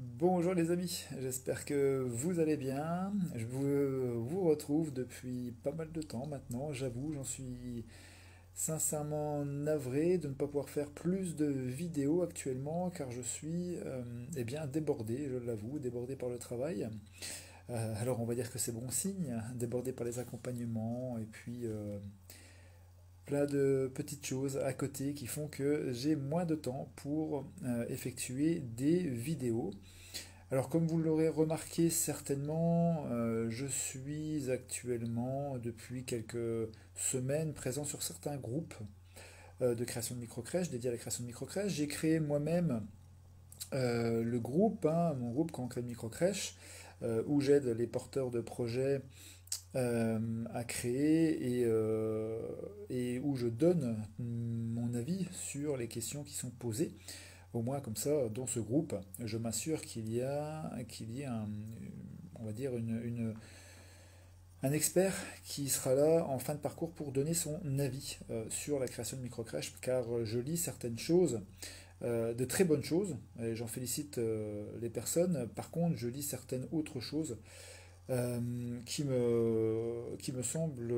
Bonjour les amis, j'espère que vous allez bien. Je vous retrouve depuis pas mal de temps maintenant, j'avoue, j'en suis sincèrement navré de ne pas pouvoir faire plus de vidéos actuellement car je suis eh bien débordé, je l'avoue, débordé par le travail. Alors on va dire que c'est bon signe, débordé par les accompagnements et puis plein de petites choses à côté qui font que j'ai moins de temps pour effectuer des vidéos. Alors, comme vous l'aurez remarqué certainement, je suis actuellement, depuis quelques semaines, présent sur certains groupes de création de microcrèches, dédiés à la création de microcrèches. J'ai créé moi-même le groupe, hein, mon groupe quand on crée de microcrèche, où j'aide les porteurs de projets à créer et où je donne mon avis sur les questions qui sont posées. Au moins, comme ça, dans ce groupe, je m'assure qu'il y ait on va dire un expert qui sera là en fin de parcours pour donner son avis sur la création de microcrèches, car je lis certaines choses, de très bonnes choses, et j'en félicite les personnes. Par contre, je lis certaines autres choses qui me semble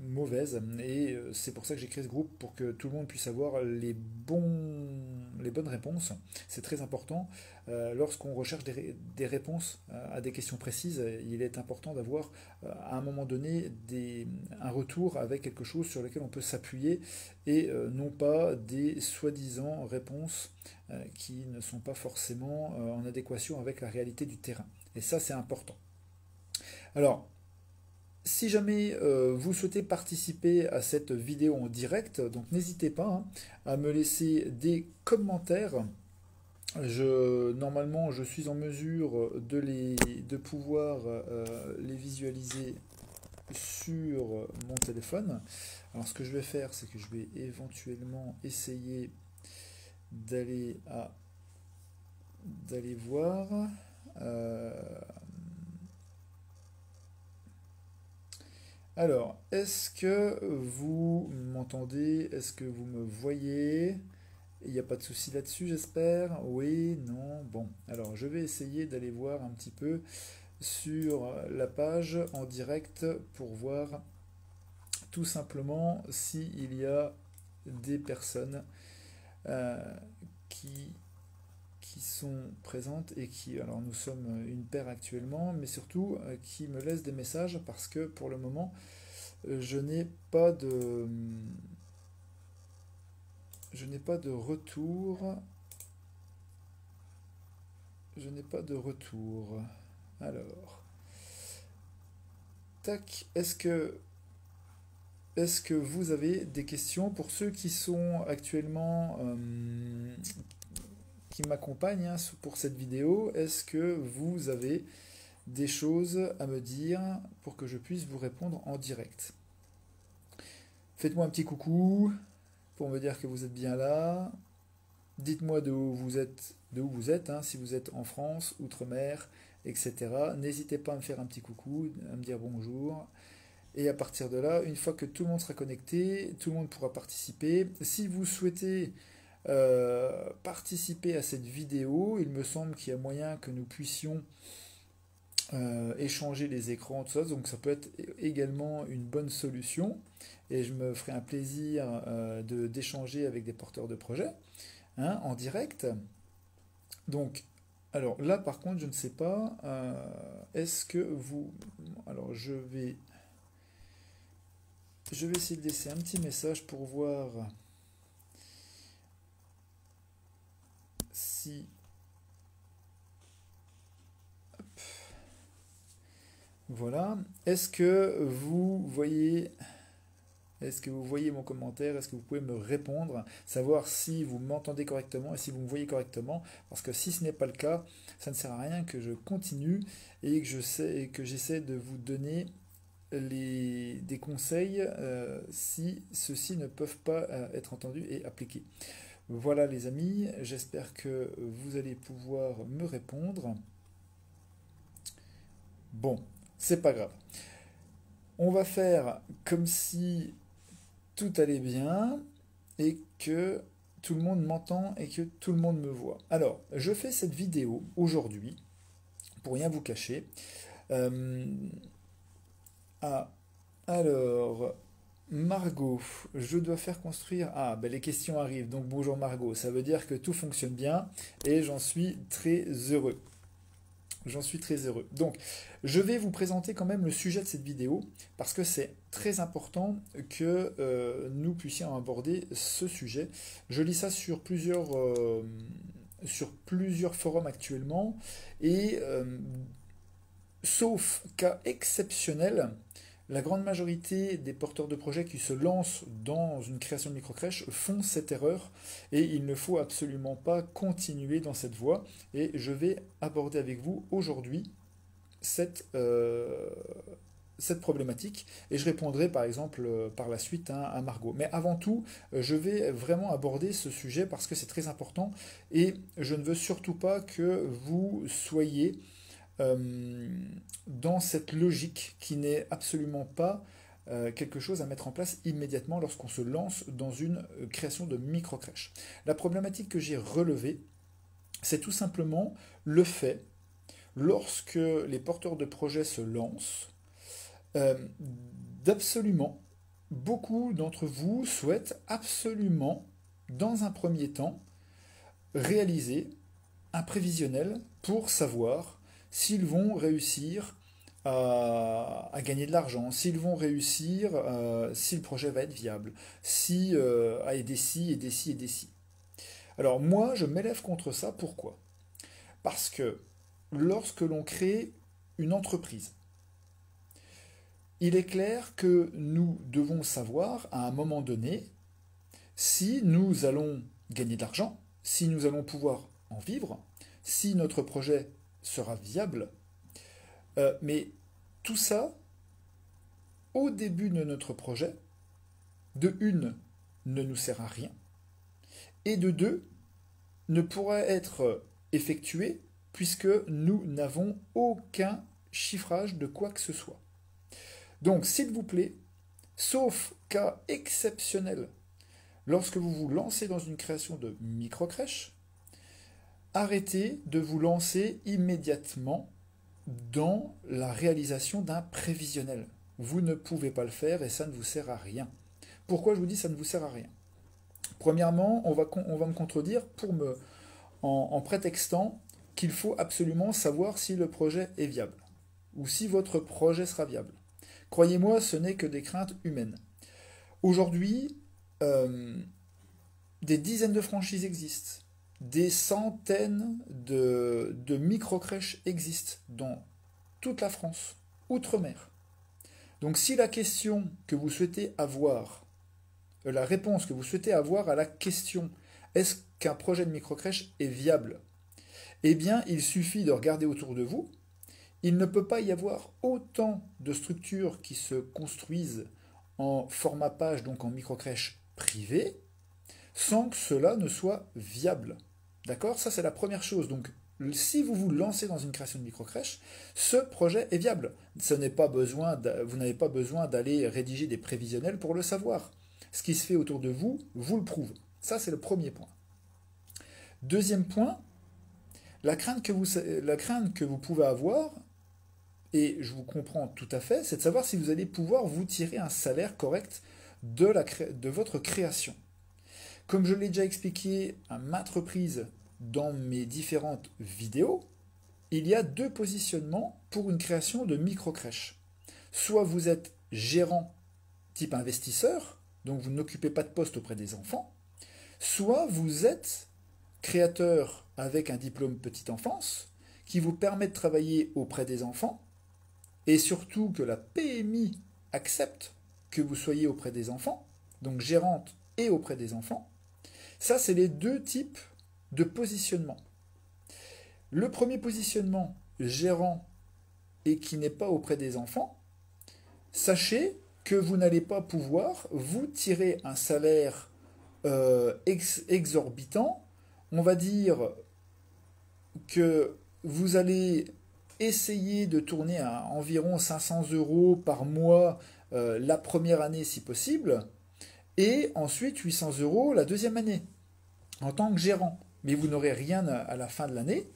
mauvaise. Et c'est pour ça que j'ai créé ce groupe, pour que tout le monde puisse avoir les bonnes réponses. C'est très important. Lorsqu'on recherche des réponses à des questions précises, il est important d'avoir à un moment donné un retour avec quelque chose sur lequel on peut s'appuyer et non pas des soi-disant réponses qui ne sont pas forcément en adéquation avec la réalité du terrain. Et ça, c'est important. Alors, si jamais vous souhaitez participer à cette vidéo en direct, donc n'hésitez pas hein, à me laisser des commentaires. Normalement, je suis en mesure de pouvoir les visualiser sur mon téléphone. Alors, ce que je vais faire, c'est que je vais éventuellement essayer d'aller d'aller voir. Euh, Alors, est-ce que vous m'entendez? Est-ce que vous me voyez? Il n'y a pas de souci là-dessus, j'espère. Oui, non. Bon, alors je vais essayer d'aller voir un petit peu sur la page en direct pour voir tout simplement s'il y a des personnes euh, qui, qui sont présentes et qui, alors nous sommes une paire actuellement, mais surtout qui me laissent des messages parce que pour le moment, je n'ai pas de, je n'ai pas de retour. Je n'ai pas de retour. Alors, tac. Est-ce que vous avez des questions pour ceux qui sont actuellement qui m'accompagnent hein, pour cette vidéo? Est-ce que vous avez des choses à me dire pour que je puisse vous répondre en direct? Faites-moi un petit coucou pour me dire que vous êtes bien là. Dites-moi de où vous êtes, hein, si vous êtes en France, outre-mer, etc. N'hésitez pas à me faire un petit coucou, à me dire bonjour. Et à partir de là, une fois que tout le monde sera connecté, tout le monde pourra participer. Si vous souhaitez participer à cette vidéo, il me semble qu'il y a moyen que nous puissions échanger les écrans, tout ça. Donc ça peut être également une bonne solution. Et je me ferai un plaisir d'échanger avec des porteurs de projets hein, en direct. Donc, alors là, par contre, je ne sais pas. Est-ce que vous. Alors, je vais essayer de laisser un petit message pour voir si. Voilà. Est-ce que vous voyez mon commentaire? Est-ce que vous pouvez me répondre? Savoir si vous m'entendez correctement et si vous me voyez correctement. Parce que si ce n'est pas le cas, ça ne sert à rien que je continue et que j'essaie de vous donner des conseils si ceux-ci ne peuvent pas être entendus et appliqués. Voilà les amis, j'espère que vous allez pouvoir me répondre. Bon, c'est pas grave. On va faire comme si tout allait bien et que tout le monde m'entend et que tout le monde me voit. Alors, je fais cette vidéo aujourd'hui, pour rien vous cacher. Euh, ah, alors, Margot, je dois faire construire. Ah, ben les questions arrivent. Donc bonjour Margot, ça veut dire que tout fonctionne bien et j'en suis très heureux. J'en suis très heureux. Donc, je vais vous présenter quand même le sujet de cette vidéo parce que c'est très important que nous puissions aborder ce sujet. Je lis ça sur plusieurs forums actuellement et sauf cas exceptionnel, la grande majorité des porteurs de projets qui se lancent dans une création de microcrèche font cette erreur et il ne faut absolument pas continuer dans cette voie. Et je vais aborder avec vous aujourd'hui cette problématique et je répondrai par exemple par la suite à Margot. Mais avant tout, je vais vraiment aborder ce sujet parce que c'est très important et je ne veux surtout pas que vous soyez euh, dans cette logique qui n'est absolument pas quelque chose à mettre en place immédiatement lorsqu'on se lance dans une création de micro-crèche. La problématique que j'ai relevée, c'est tout simplement le fait, lorsque les porteurs de projets se lancent, euh, d'absolument, beaucoup d'entre vous souhaitent absolument, dans un premier temps, réaliser un prévisionnel pour savoir s'ils vont réussir à gagner de l'argent, s'ils vont réussir, si le projet va être viable, si à et des si et des si et des si. Alors moi, je m'élève contre ça. Pourquoi? Parce que lorsque l'on crée une entreprise, il est clair que nous devons savoir à un moment donné si nous allons gagner de l'argent, si nous allons pouvoir en vivre, si notre projet sera viable. Mais tout ça, au début de notre projet, de une, ne nous sert à rien, et de deux, ne pourra être effectué puisque nous n'avons aucun chiffrage de quoi que ce soit. Donc, s'il vous plaît, sauf cas exceptionnel, lorsque vous vous lancez dans une création de micro-crèche, arrêtez de vous lancer immédiatement dans la réalisation d'un prévisionnel. Vous ne pouvez pas le faire et ça ne vous sert à rien. Pourquoi je vous dis ça ne vous sert à rien? Premièrement, on va me contredire en prétextant qu'il faut absolument savoir si le projet est viable ou si votre projet sera viable. Croyez-moi, ce n'est que des craintes humaines. Aujourd'hui, des dizaines de franchises existent. Des centaines de micro-crèches existent dans toute la France, outre-mer. Donc si la question que vous souhaitez avoir, la réponse que vous souhaitez avoir à la question est-ce qu'un projet de micro-crèche est viable? Eh bien, il suffit de regarder autour de vous. Il ne peut pas y avoir autant de structures qui se construisent en format page, donc en micro-crèche privée, sans que cela ne soit viable. D'accord? Ça, c'est la première chose. Donc, si vous vous lancez dans une création de microcrèche, ce projet est viable. Vous n'avez pas besoin d'aller rédiger des prévisionnels pour le savoir. Ce qui se fait autour de vous vous le prouve. Ça, c'est le premier point. Deuxième point, la crainte que vous pouvez avoir, et je vous comprends tout à fait, c'est de savoir si vous allez pouvoir vous tirer un salaire correct de votre création. Comme je l'ai déjà expliqué à maintes reprises dans mes différentes vidéos, il y a deux positionnements pour une création de micro-crèche. Soit vous êtes gérant type investisseur, donc vous n'occupez pas de poste auprès des enfants, soit vous êtes créateur avec un diplôme petite enfance qui vous permet de travailler auprès des enfants et surtout que la PMI accepte que vous soyez auprès des enfants, donc gérante et auprès des enfants. Ça, c'est les deux types de positionnement. Le premier positionnement, gérant et qui n'est pas auprès des enfants, sachez que vous n'allez pas pouvoir vous tirer un salaire exorbitant. On va dire que vous allez essayer de tourner à environ 500 € par mois la première année si possible, et ensuite 800 € la deuxième année. en tant que gérant, mais vous n'aurez rien à la fin de l'année,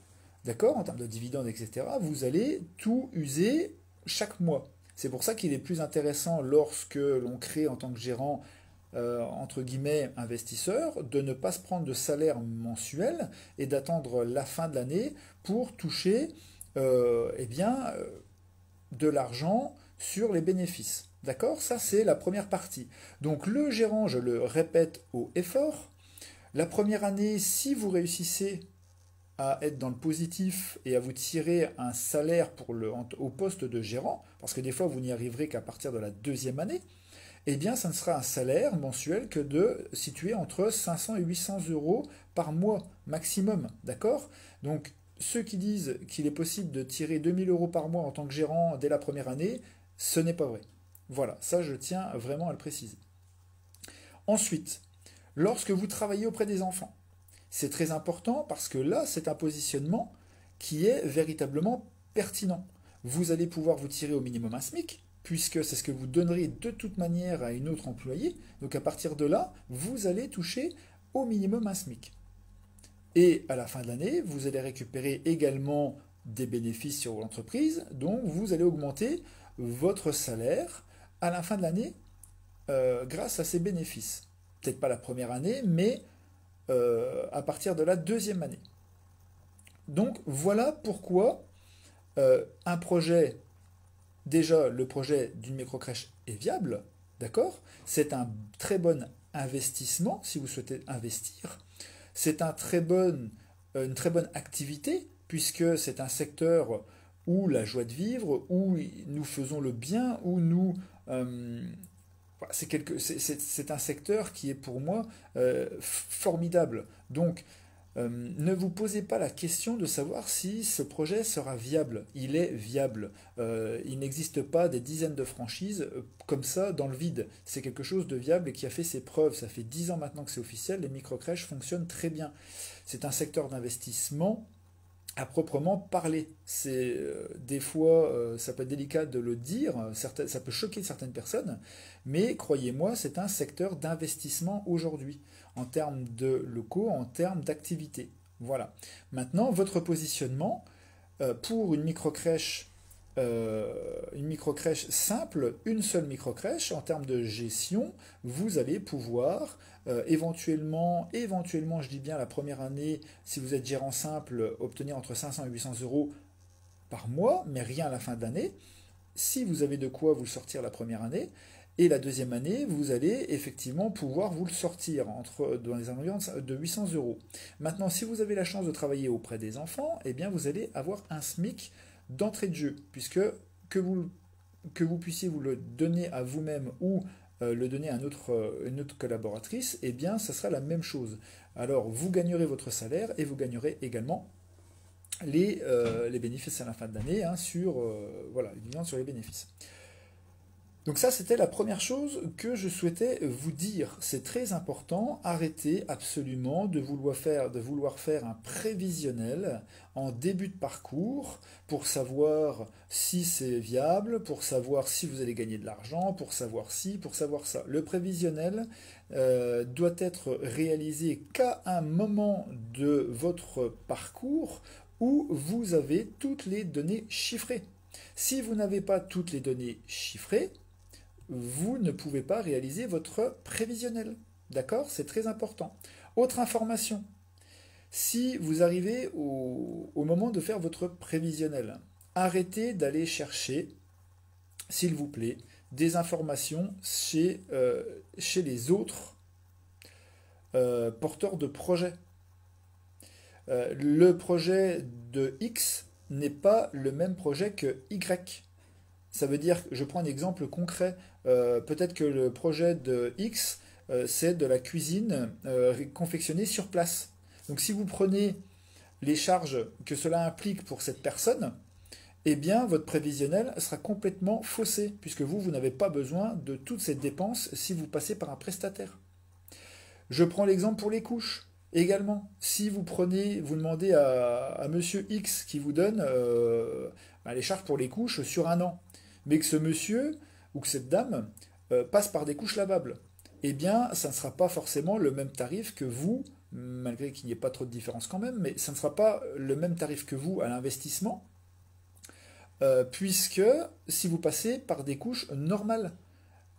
d'accord, en termes de dividendes, etc., vous allez tout user chaque mois. C'est pour ça qu'il est plus intéressant lorsque l'on crée en tant que gérant, entre guillemets, investisseur, de ne pas se prendre de salaire mensuel et d'attendre la fin de l'année pour toucher eh bien, de l'argent sur les bénéfices. D'accord? Ça, c'est la première partie. Donc le gérant, je le répète haut et fort, la première année, si vous réussissez à être dans le positif et à vous tirer un salaire au poste de gérant, parce que des fois vous n'y arriverez qu'à partir de la deuxième année, eh bien ça ne sera un salaire mensuel que de situé entre 500 et 800 euros par mois maximum. D'accord? Donc ceux qui disent qu'il est possible de tirer 2000 euros par mois en tant que gérant dès la première année, ce n'est pas vrai. Voilà, ça je tiens vraiment à le préciser. Ensuite, lorsque vous travaillez auprès des enfants, c'est très important parce que là, c'est un positionnement qui est véritablement pertinent. Vous allez pouvoir vous tirer au minimum un SMIC, puisque c'est ce que vous donnerez de toute manière à une autre employée. Donc à partir de là, vous allez toucher au minimum un SMIC. Et à la fin de l'année, vous allez récupérer également des bénéfices sur l'entreprise, donc vous allez augmenter votre salaire à la fin de l'année grâce à ces bénéfices. Peut-être pas la première année, mais à partir de la deuxième année. Donc voilà pourquoi un projet, déjà le projet d'une microcrèche est viable, d'accord? C'est un très bon investissement si vous souhaitez investir. C'est une très bonne activité puisque c'est un secteur où la joie de vivre, où nous faisons le bien, où nous c'est un secteur qui est pour moi formidable. Donc, ne vous posez pas la question de savoir si ce projet sera viable. Il est viable. Il n'existe pas des dizaines de franchises comme ça dans le vide. C'est quelque chose de viable et qui a fait ses preuves. Ça fait 10 ans maintenant que c'est officiel. Les microcrèches fonctionnent très bien. C'est un secteur d'investissement à proprement parler. C'est des fois, ça peut être délicat de le dire, ça peut choquer certaines personnes, mais croyez-moi, c'est un secteur d'investissement aujourd'hui, en termes de locaux, en termes d'activité. Voilà. Maintenant, votre positionnement pour une microcrèche simple, une seule microcrèche, en termes de gestion, vous allez pouvoir éventuellement, je dis bien la première année, si vous êtes gérant simple, obtenir entre 500 et 800 euros par mois, mais rien à la fin de l'année. Si vous avez de quoi vous le sortir la première année, et la deuxième année, vous allez effectivement pouvoir vous le sortir dans les environs de 800 euros. Maintenant, si vous avez la chance de travailler auprès des enfants, eh bien vous allez avoir un SMIC d'entrée de jeu, puisque que vous, que vous puissiez vous le donner à vous-même ou le donner à une autre collaboratrice, eh bien, ça sera la même chose. Alors, vous gagnerez votre salaire et vous gagnerez également les bénéfices à la fin de l'année, hein, voilà, les dividendes sur les bénéfices. Donc ça, c'était la première chose que je souhaitais vous dire. C'est très important, arrêtez absolument de vouloir faire un prévisionnel en début de parcours pour savoir si c'est viable, pour savoir si vous allez gagner de l'argent, pour savoir si, pour savoir ça. Le prévisionnel doit être réalisé qu'à un moment de votre parcours où vous avez toutes les données chiffrées. Si vous n'avez pas toutes les données chiffrées, vous ne pouvez pas réaliser votre prévisionnel. D'accord? C'est très important. Autre information, si vous arrivez au moment de faire votre prévisionnel, arrêtez d'aller chercher, s'il vous plaît, des informations chez les autres porteurs de projets. Le projet de X n'est pas le même projet que Y. Ça veut dire, je prends un exemple concret, peut-être que le projet de X, c'est de la cuisine confectionnée sur place. Donc si vous prenez les charges que cela implique pour cette personne, eh bien votre prévisionnel sera complètement faussé, puisque vous n'avez pas besoin de toutes ces dépenses si vous passez par un prestataire. Je prends l'exemple pour les couches. Également, si vous demandez à monsieur X qui vous donne les charges pour les couches sur un an, mais que ce monsieur ou que cette dame passe par des couches lavables, eh bien, ça ne sera pas forcément le même tarif que vous malgré qu'il n'y ait pas trop de différence quand même, mais ça ne sera pas le même tarif que vous à l'investissement, puisque si vous passez par des couches normales.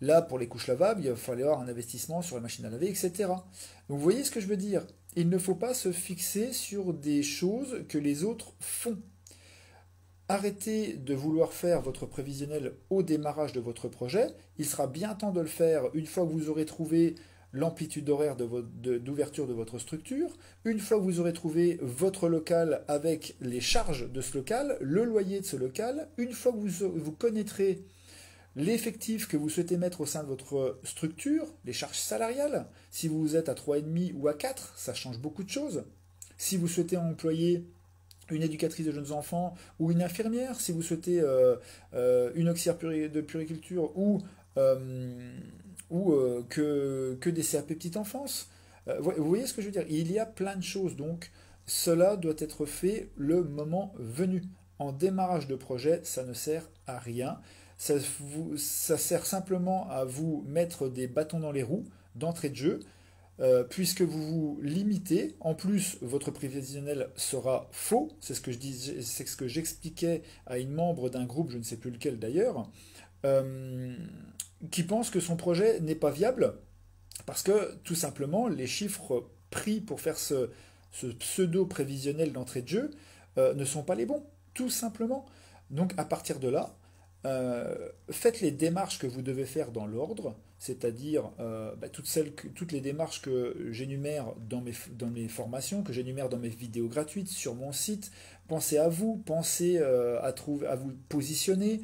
Là, pour les couches lavables, il va falloir un investissement sur la machine à laver, etc. Donc vous voyez ce que je veux dire? Il ne faut pas se fixer sur des choses que les autres font. Arrêtez de vouloir faire votre prévisionnel au démarrage de votre projet. Il sera bien temps de le faire une fois que vous aurez trouvé l'amplitude horaire d'ouverture de votre structure, une fois que vous aurez trouvé votre local avec les charges de ce local, le loyer de ce local, une fois que vous connaîtrez l'effectif que vous souhaitez mettre au sein de votre structure, les charges salariales, si vous êtes à 3,5 ou à 4, ça change beaucoup de choses. Si vous souhaitez employer une éducatrice de jeunes enfants ou une infirmière, si vous souhaitez une auxiliaire de puriculture que des CAP petite enfance. Vous voyez ce que je veux dire? Il y a plein de choses, donc cela doit être fait le moment venu. En démarrage de projet, ça ne sert à rien. Ça sert simplement à vous mettre des bâtons dans les roues d'entrée de jeu, puisque vous vous limitez. En plus, votre prévisionnel sera faux. C'est ce que j'expliquais à une membre d'un groupe, je ne sais plus lequel d'ailleurs, euh, qui pense que son projet n'est pas viable parce que tout simplement les chiffres pris pour faire ce pseudo prévisionnel d'entrée de jeu ne sont pas les bons, tout simplement. Donc à partir de là, faites les démarches que vous devez faire dans l'ordre, c'est-à-dire toutes les démarches que j'énumère dans mes formations, que j'énumère dans mes vidéos gratuites sur mon site. Pensez à vous, pensez à vous positionner,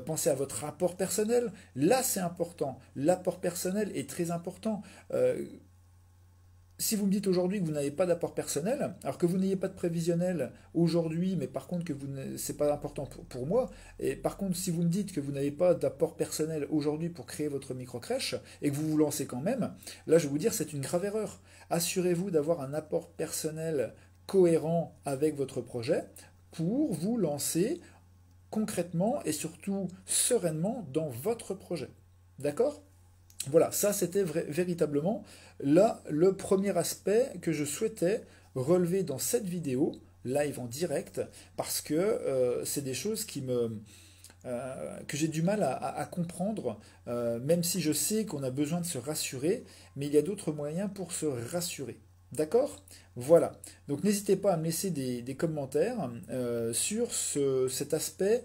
pensez à votre rapport personnel. Là, c'est important. L'apport personnel est très important. Si vous me dites aujourd'hui que vous n'avez pas d'apport personnel, alors que vous n'ayez pas de prévisionnel aujourd'hui, mais par contre que c'est pas important pour moi, et par contre si vous me dites que vous n'avez pas d'apport personnel aujourd'hui pour créer votre micro-crèche et que vous vous lancez quand même, là je vais vous dire c'est une grave erreur. Assurez-vous d'avoir un apport personnel cohérent avec votre projet pour vous lancer concrètement et surtout sereinement dans votre projet. D'accord? Voilà, ça c'était véritablement là le premier aspect que je souhaitais relever dans cette vidéo, live en direct, parce que c'est des choses que j'ai du mal à comprendre, même si je sais qu'on a besoin de se rassurer, mais il y a d'autres moyens pour se rassurer. D'accord? Voilà. Donc n'hésitez pas à me laisser des commentaires sur cet aspect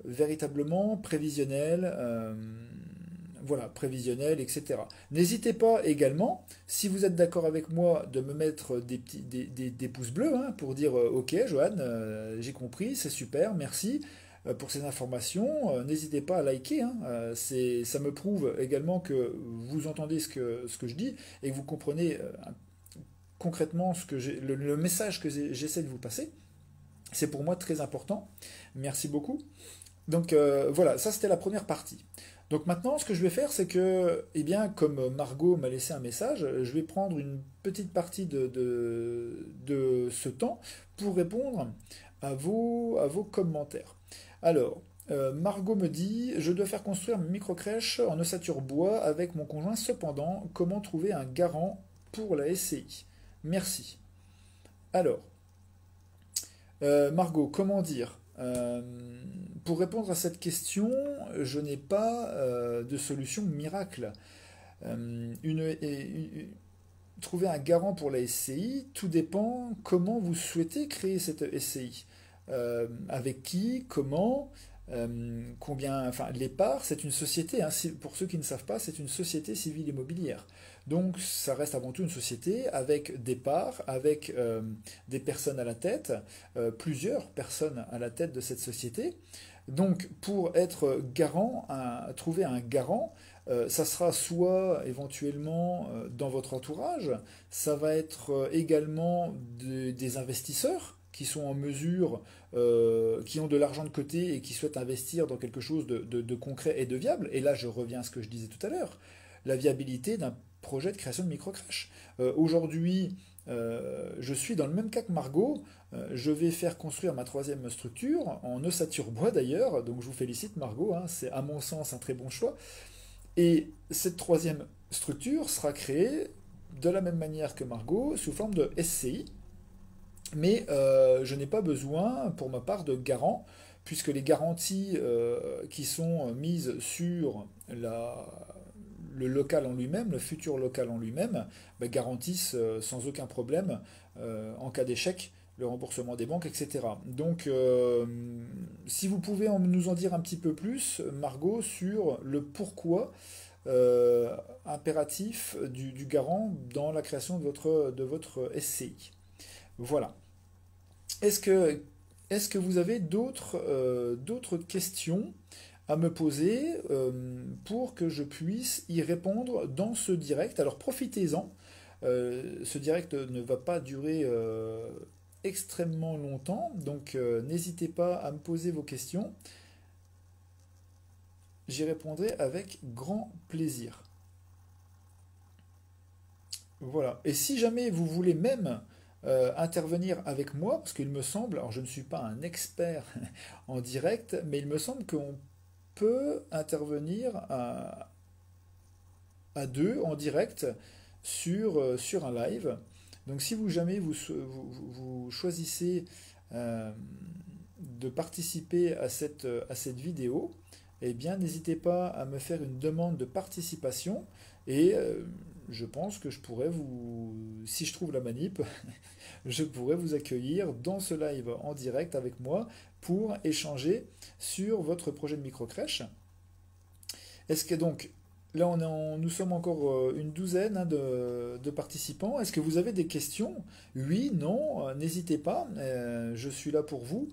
véritablement prévisionnel. Voilà, prévisionnel, etc. N'hésitez pas également, si vous êtes d'accord avec moi, de me mettre des pouces bleus hein, pour dire ok, Johan, j'ai compris, c'est super, merci pour ces informations. N'hésitez pas à liker, hein, ça me prouve également que vous entendez ce que je dis et que vous comprenez concrètement le message que j'essaie de vous passer. C'est pour moi très important. Merci beaucoup. Donc voilà, ça c'était la première partie. Donc maintenant, ce que je vais faire, c'est que, eh bien, comme Margot m'a laissé un message, je vais prendre une petite partie de ce temps pour répondre à vos commentaires. Alors, Margot me dit, je dois faire construire une micro-crèche en ossature bois avec mon conjoint. Cependant, comment trouver un garant pour la SCI? Merci. Alors, Margot, comment dire? Pour répondre à cette question, je n'ai pas de solution miracle. Trouver un garant pour la SCI, tout dépend comment vous souhaitez créer cette SCI. Avec qui, comment, combien, enfin, les parts, c'est une société, hein, pour ceux qui ne savent pas, c'est une société civile immobilière. Donc ça reste avant tout une société avec des parts, avec des personnes à la tête, plusieurs personnes à la tête de cette société. Donc pour être garant, trouver un garant, ça sera soit éventuellement dans votre entourage, ça va être également des investisseurs qui sont en mesure, qui ont de l'argent de côté et qui souhaitent investir dans quelque chose de concret et de viable. Et là, je reviens à ce que je disais tout à l'heure, la viabilité d'un projet de création de microcrèche. Aujourd'hui, je suis dans le même cas que Margot. Je vais faire construire ma troisième structure, en ossature bois d'ailleurs, donc je vous félicite Margot, hein, c'est à mon sens un très bon choix. Et cette troisième structure sera créée de la même manière que Margot, sous forme de SCI, mais je n'ai pas besoin, pour ma part, de garant, puisque les garanties qui sont mises sur le local en lui-même, le futur local en lui-même, bah, garantissent sans aucun problème, en cas d'échec, le remboursement des banques, etc. Donc, si vous pouvez nous en dire un petit peu plus, Margot, sur le pourquoi euh, impératif du garant dans la création de votre SCI. Voilà. Est-ce que, est-ce que vous avez d'autres questions à me poser pour que je puisse y répondre dans ce direct? Alors profitez-en. Ce direct ne va pas durer extrêmement longtemps, donc n'hésitez pas à me poser vos questions. J'y répondrai avec grand plaisir. Voilà. Et si jamais vous voulez même intervenir avec moi, parce qu'il me semble, alors je ne suis pas un expert en direct, mais il me semble qu'on peut intervenir à deux en direct sur un live. Donc si vous jamais vous choisissez euh, de participer à cette vidéo, eh bien n'hésitez pas à me faire une demande de participation et je pense que je pourrais vous, si je trouve la manip, je pourrais vous accueillir dans ce live en direct avec moi pour échanger sur votre projet de microcrèche. Est-ce que donc, là nous sommes encore une douzaine hein, de participants. Est-ce que vous avez des questions? Oui, non, n'hésitez pas, je suis là pour vous.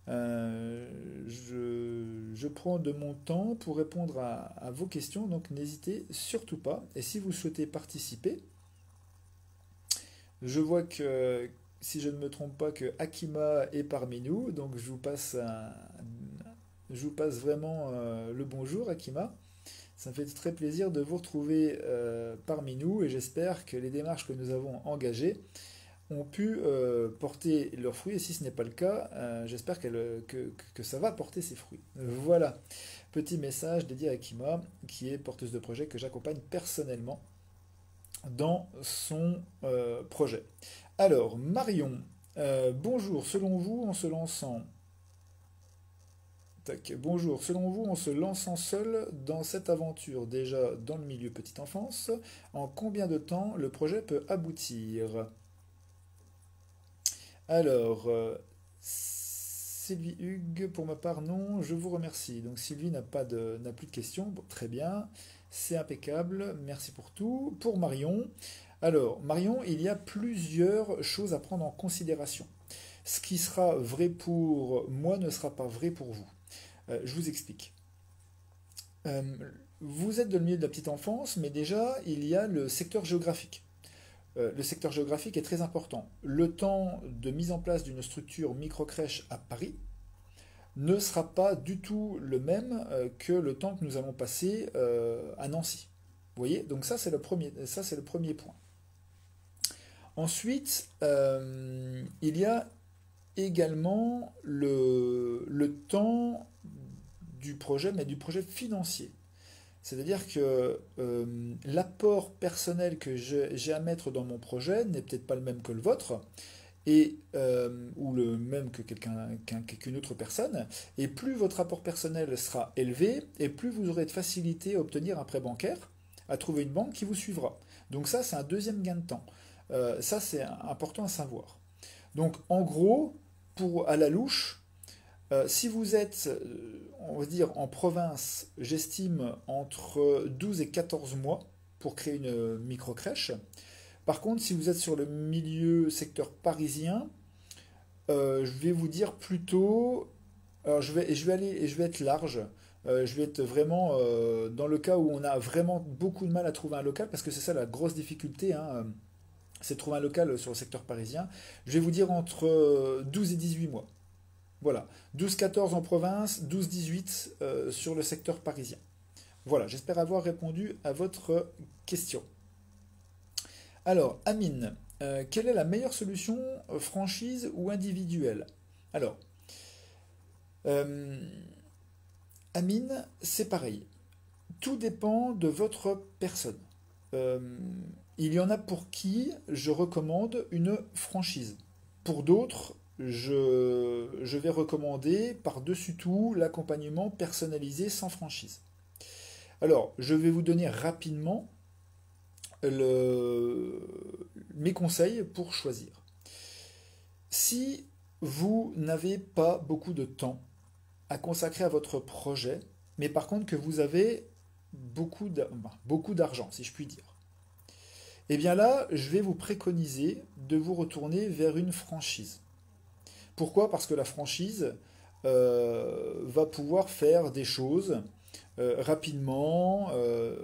Je prends de mon temps pour répondre à vos questions, donc n'hésitez surtout pas. Et si vous souhaitez participer, je vois que, si je ne me trompe pas, que Akima est parmi nous, donc je vous passe vraiment le bonjour, Akima. Ça me fait très plaisir de vous retrouver parmi nous et j'espère que les démarches que nous avons engagées ont pu porter leurs fruits et si ce n'est pas le cas, j'espère que ça va porter ses fruits. Voilà, petit message dédié à Akima, qui est porteuse de projet que j'accompagne personnellement dans son projet. Alors, Marion, bonjour, selon vous, en se lançant Tac. Bonjour, selon vous, en se lançant seul dans cette aventure, déjà dans le milieu petite enfance, en combien de temps le projet peut aboutir? Alors, Sylvie Hugues, pour ma part, non, je vous remercie. Donc Sylvie n'a plus de questions. Bon, très bien, c'est impeccable, merci pour tout. Pour Marion, alors, Marion, il y a plusieurs choses à prendre en considération. Ce qui sera vrai pour moi ne sera pas vrai pour vous. Je vous explique. Euh, Vous êtes dans le milieu de la petite enfance, mais déjà, il y a le secteur géographique. Le secteur géographique est très important. Le temps de mise en place d'une structure microcrèche à Paris ne sera pas du tout le même que le temps que nous allons passer à Nancy. Vous voyez? Donc ça c'est le premier point. Ensuite, il y a également le temps du projet, mais du projet financier. C'est-à-dire que l'apport personnel que j'ai à mettre dans mon projet n'est peut-être pas le même que le vôtre, ou le même que qu'une autre personne. Et plus votre apport personnel sera élevé, et plus vous aurez de facilité à obtenir un prêt bancaire, à trouver une banque qui vous suivra. Donc ça, c'est un deuxième gain de temps. Ça, c'est important à savoir. Donc en gros, à la louche, si vous êtes, on va dire, en province, j'estime entre 12 et 14 mois pour créer une micro-crèche. Par contre, si vous êtes sur le milieu secteur parisien, je vais vous dire plutôt, alors je vais être large. Je vais être vraiment dans le cas où on a vraiment beaucoup de mal à trouver un local, parce que c'est ça la grosse difficulté, hein, c'est de trouver un local sur le secteur parisien. Je vais vous dire entre 12 et 18 mois. Voilà, 12-14 en province, 12-18 sur le secteur parisien. Voilà, j'espère avoir répondu à votre question. Alors, Amine, quelle est la meilleure solution, franchise ou individuelle? Alors, euh, Amine, c'est pareil. Tout dépend de votre personne. Euh, il y en a pour qui je recommande une franchise. Pour d'autres, je vais recommander par-dessus tout l'accompagnement personnalisé sans franchise. Alors, je vais vous donner rapidement le- mes conseils pour choisir. Si vous n'avez pas beaucoup de temps à consacrer à votre projet, mais par contre que vous avez beaucoup d'argent, si je puis dire, eh bien là, je vais vous préconiser de vous retourner vers une franchise. Pourquoi? Parce que la franchise va pouvoir faire des choses rapidement.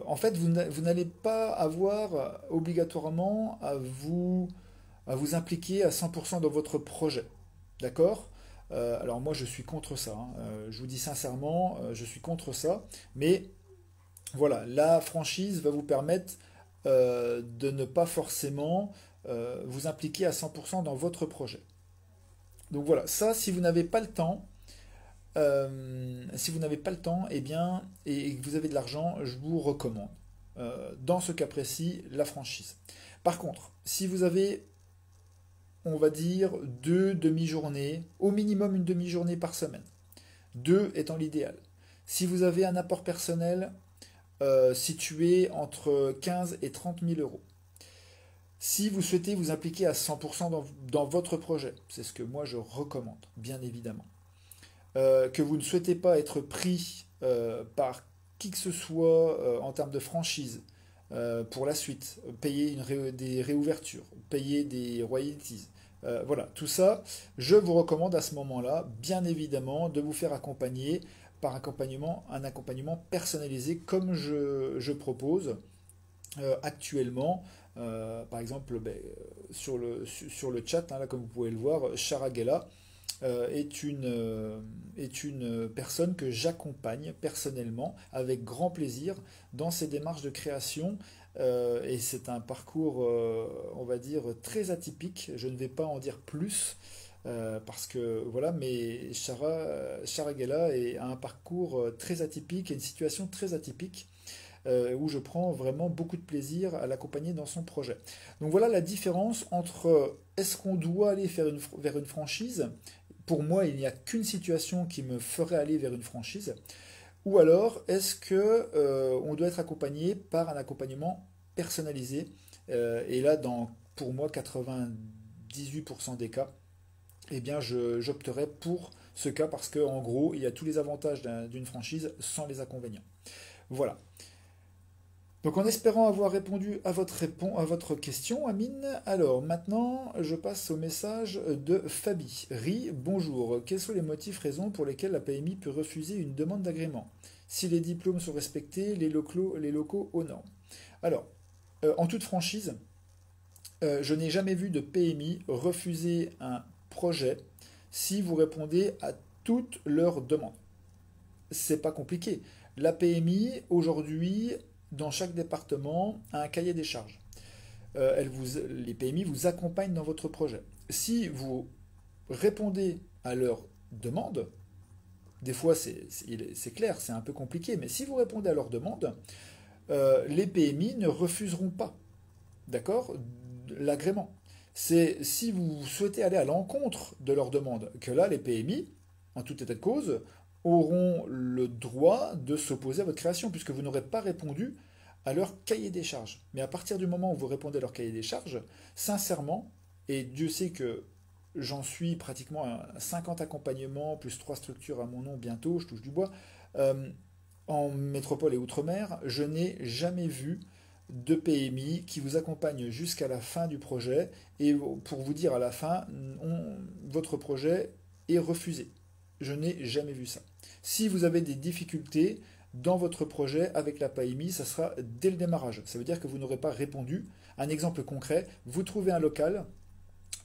En fait, vous n'allez pas avoir obligatoirement à vous impliquer à 100% dans votre projet. D'accord? Alors moi, je suis contre ça, hein. Je vous dis sincèrement, je suis contre ça. Mais voilà, la franchise va vous permettre de ne pas forcément vous impliquer à 100% dans votre projet. Donc voilà, ça, si vous n'avez pas le temps, si vous n'avez pas le temps, eh bien, et que vous avez de l'argent, je vous recommande, dans ce cas précis, la franchise. Par contre, si vous avez, on va dire, deux demi-journées, au minimum une demi-journée par semaine, deux étant l'idéal. Si vous avez un apport personnel situé entre 15 et 30 000 euros, si vous souhaitez vous impliquer à 100% dans votre projet, c'est ce que moi je recommande, bien évidemment, que vous ne souhaitez pas être pris par qui que ce soit en termes de franchise pour la suite, payer des réouvertures, payer des royalties, voilà, tout ça, je vous recommande à ce moment-là, bien évidemment, de vous faire accompagner par un accompagnement personnalisé comme je propose actuellement. Par exemple, ben, sur le chat, hein, là, comme vous pouvez le voir, Charagella est une personne que j'accompagne personnellement avec grand plaisir dans ses démarches de création. Et c'est un parcours, on va dire, très atypique. Je ne vais pas en dire plus. Parce que voilà, mais Charagella a un parcours très atypique et une situation très atypique où je prends vraiment beaucoup de plaisir à l'accompagner dans son projet. Donc voilà la différence entre est-ce qu'on doit aller vers une franchise. Pour moi, il n'y a qu'une situation qui me ferait aller vers une franchise. Ou alors, est-ce que on doit être accompagné par un accompagnement personnalisé. Et là, pour moi, 98% des cas, eh bien, j'opterais pour ce cas parce qu'en gros, il y a tous les avantages d'une franchise sans les inconvénients. Voilà. Donc en espérant avoir répondu à votre question, Amine, alors maintenant je passe au message de Fabi. Bonjour. Quels sont les motifs, raisons pour lesquels la PMI peut refuser une demande d'agrément? Si les diplômes sont respectés, les locaux aux normes. Alors, en toute franchise, je n'ai jamais vu de PMI refuser un projet si vous répondez à toutes leurs demandes. C'est pas compliqué. La PMI, aujourd'hui, dans chaque département, a un cahier des charges. Les PMI vous accompagnent dans votre projet. Si vous répondez à leurs demandes, des fois c'est clair, c'est un peu compliqué, mais si vous répondez à leurs demandes, les PMI ne refuseront pas, d'accord, l'agrément. C'est si vous souhaitez aller à l'encontre de leurs demandes que là, les PMI, en tout état de cause, auront le droit de s'opposer à votre création, puisque vous n'aurez pas répondu à leur cahier des charges. Mais à partir du moment où vous répondez à leur cahier des charges, sincèrement, et Dieu sait que j'en suis pratiquement à 50 accompagnements, plus 3 structures à mon nom bientôt, je touche du bois, euh, en métropole et outre-mer, je n'ai jamais vu de PMI qui vous accompagne jusqu'à la fin du projet et pour vous dire à la fin, votre projet est refusé. Je n'ai jamais vu ça. Si vous avez des difficultés dans votre projet avec la PMI, ça sera dès le démarrage. Ça veut dire que vous n'aurez pas répondu. Un exemple concret, vous trouvez un local,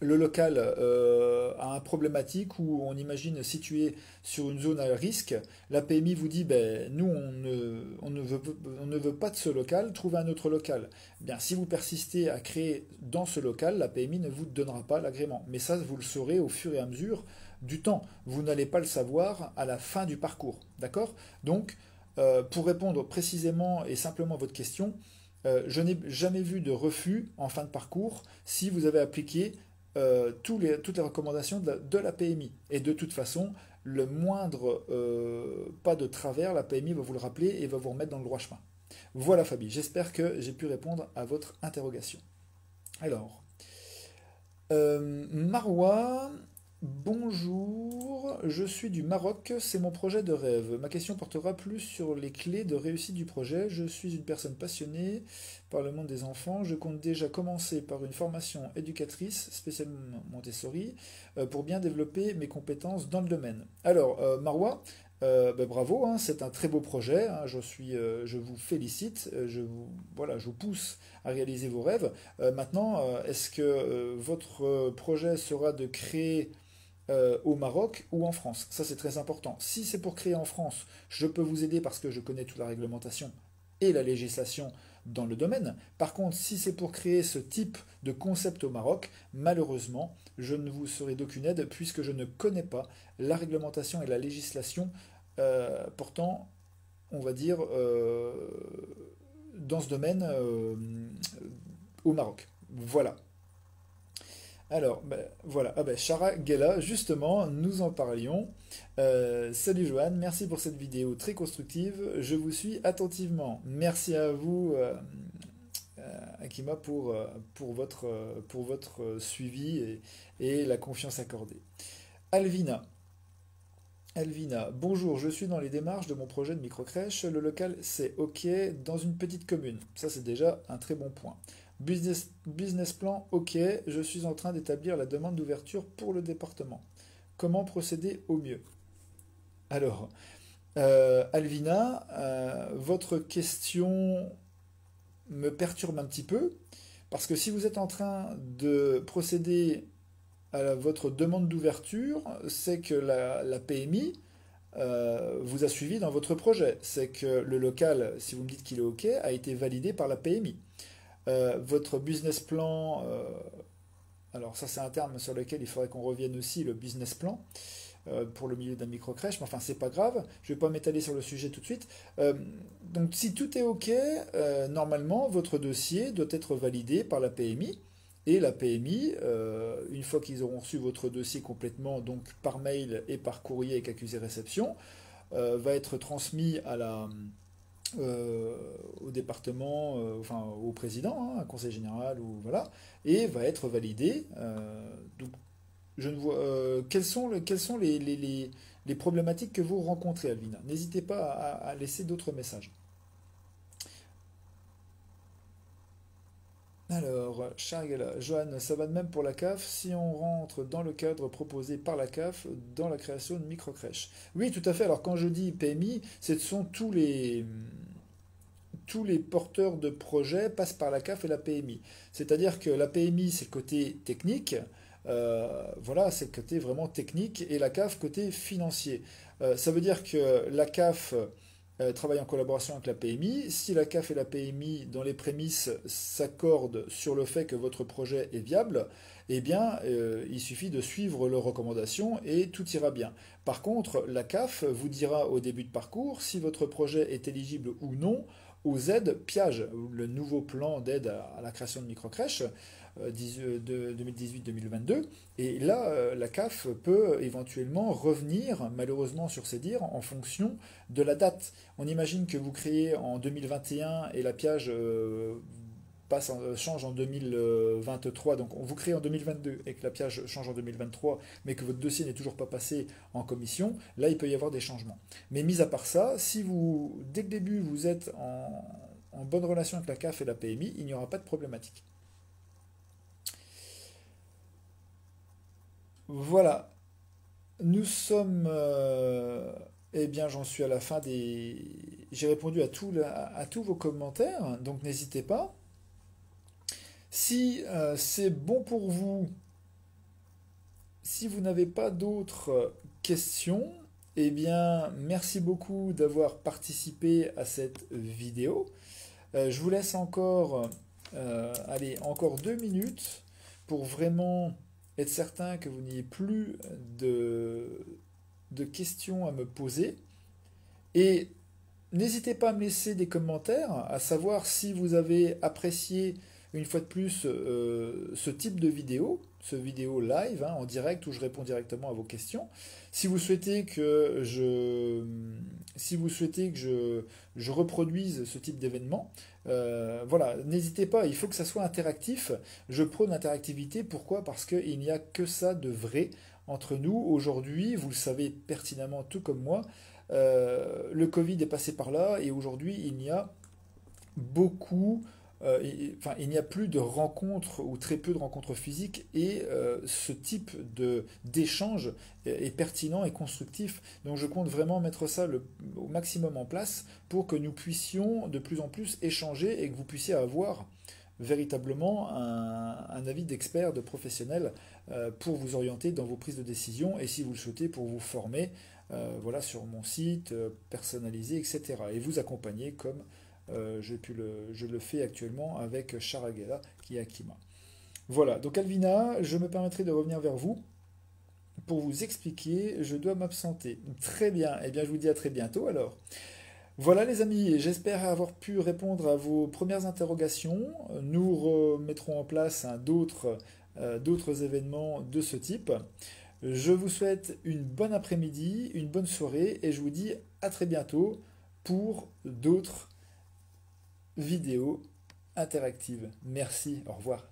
le local a un problématique où on imagine situé sur une zone à risque, la PMI vous dit ben, nous on ne veut pas de ce local, trouvez un autre local. Bien, si vous persistez à créer dans ce local, la PMI ne vous donnera pas l'agrément. Mais ça, vous le saurez au fur et à mesure du temps. Vous n'allez pas le savoir à la fin du parcours. D'accord? Donc, pour répondre précisément et simplement à votre question, Je n'ai jamais vu de refus en fin de parcours si vous avez appliqué toutes les recommandations de la PMI. Et de toute façon, le moindre pas de travers, la PMI va vous le rappeler et va vous remettre dans le droit chemin. Voilà Fabi, j'espère que j'ai pu répondre à votre interrogation. Alors, Marwa, bonjour, je suis du Maroc, c'est mon projet de rêve. Ma question portera plus sur les clés de réussite du projet. Je suis une personne passionnée par le monde des enfants. Je compte déjà commencer par une formation éducatrice, spécialement Montessori, pour bien développer mes compétences dans le domaine. Alors, Marwa, bravo, hein, c'est un très beau projet, hein, je vous félicite, voilà, je vous pousse à réaliser vos rêves. Maintenant, est-ce que votre projet sera de créer au Maroc ou en France? Ça, c'est très important. Si c'est pour créer en France, je peux vous aider parce que je connais toute la réglementation et la législation dans le domaine. Par contre, si c'est pour créer ce type de concept au Maroc, malheureusement, je ne vous serai d'aucune aide puisque je ne connais pas la réglementation et la législation portant, on va dire, dans ce domaine au Maroc. Voilà. Alors, ben, voilà, ah ben, Shara Gela, justement, nous en parlions. Salut Johan, merci pour cette vidéo très constructive. Je vous suis attentivement. Merci à vous, Akima, pour votre suivi et la confiance accordée. Alvina. Alvina, bonjour, je suis dans les démarches de mon projet de microcrèche. Le local, c'est OK dans une petite commune. Ça, c'est déjà un très bon point. Business plan, OK, je suis en train d'établir la demande d'ouverture pour le département. Comment procéder au mieux? Alors, Alvina, votre question me perturbe un petit peu, parce que si vous êtes en train de procéder à votre demande d'ouverture, c'est que la PMI vous a suivi dans votre projet. C'est que le local, si vous me dites qu'il est OK, a été validé par la PMI. Votre business plan, alors ça c'est un terme sur lequel il faudrait qu'on revienne aussi, le business plan, pour le milieu d'un microcrèche, mais enfin c'est pas grave, je vais pas m'étaler sur le sujet tout de suite. Donc si tout est OK, normalement votre dossier doit être validé par la PMI. Et la PMI, une fois qu'ils auront reçu votre dossier complètement, donc par mail et par courrier avec accusé réception, va être transmis au département, enfin au président, hein, un conseil général, ou voilà, et va être validé. Donc, je ne vois, quelles sont les problématiques que vous rencontrez, Alvina? N'hésitez pas à laisser d'autres messages. Alors, Chargela, Johan, ça va de même pour la CAF si on rentre dans le cadre proposé par la CAF dans la création de microcrèches. Oui, tout à fait. Alors, quand je dis PMI, ce sont tous les porteurs de projets passent par la CAF et la PMI. C'est-à-dire que la PMI, c'est le côté technique, voilà, c'est le côté vraiment technique, et la CAF, côté financier. Ça veut dire que la CAF travaille en collaboration avec la PMI. Si la CAF et la PMI, dans les prémices, s'accordent sur le fait que votre projet est viable, eh bien, il suffit de suivre leurs recommandations et tout ira bien. Par contre, la CAF vous dira au début de parcours si votre projet est éligible ou non aux aides PIAGE, le nouveau plan d'aide à la création de microcrèches de 2018-2022. Et là, la CAF peut éventuellement revenir, malheureusement, sur ses dires en fonction de la date. On imagine que vous créez en 2021 et la PIAGE change en 2023, donc on vous crée en 2022 et que la PIAGE change en 2023, mais que votre dossier n'est toujours pas passé en commission, là il peut y avoir des changements. Mais mis à part ça, si vous, dès le début, vous êtes en bonne relation avec la CAF et la PMI, il n'y aura pas de problématique. Voilà, nous sommes... eh bien, j'en suis à la fin des... J'ai répondu à tous vos commentaires, donc n'hésitez pas. Si c'est bon pour vous, si vous n'avez pas d'autres questions, eh bien, merci beaucoup d'avoir participé à cette vidéo. Je vous laisse encore, allez, encore 2 minutes pour vraiment être certain que vous n'ayez plus de questions à me poser. Et n'hésitez pas à me laisser des commentaires, à savoir si vous avez apprécié une fois de plus ce type de vidéo, ce vidéo live en direct où je réponds directement à vos questions. Si vous souhaitez que je reproduise ce type d'événement, voilà, n'hésitez pas, il faut que ça soit interactif. Je prône l'interactivité, pourquoi? Parce qu'il n'y a que ça de vrai entre nous. Aujourd'hui, vous le savez pertinemment tout comme moi, le Covid est passé par là et aujourd'hui il y a beaucoup, enfin il n'y a plus de rencontres ou très peu de rencontres physiques et ce type d'échange est pertinent et constructif. Donc je compte vraiment mettre ça au maximum en place pour que nous puissions de plus en plus échanger et que vous puissiez avoir véritablement un avis d'expert, de professionnel pour vous orienter dans vos prises de décision et si vous le souhaitez pour vous former voilà, sur mon site personnalisé, etc. Et vous accompagner comme je le fais actuellement avec Charagella qui est Akima. Voilà, donc Alvina, je me permettrai de revenir vers vous pour vous expliquer, je dois m'absenter. Très bien, et bien je vous dis à très bientôt alors. Voilà les amis, j'espère avoir pu répondre à vos premières interrogations. Nous remettrons en place d'autres événements de ce type. Je vous souhaite une bonne après-midi, une bonne soirée et je vous dis à très bientôt pour d'autres vidéos interactives. Merci, au revoir.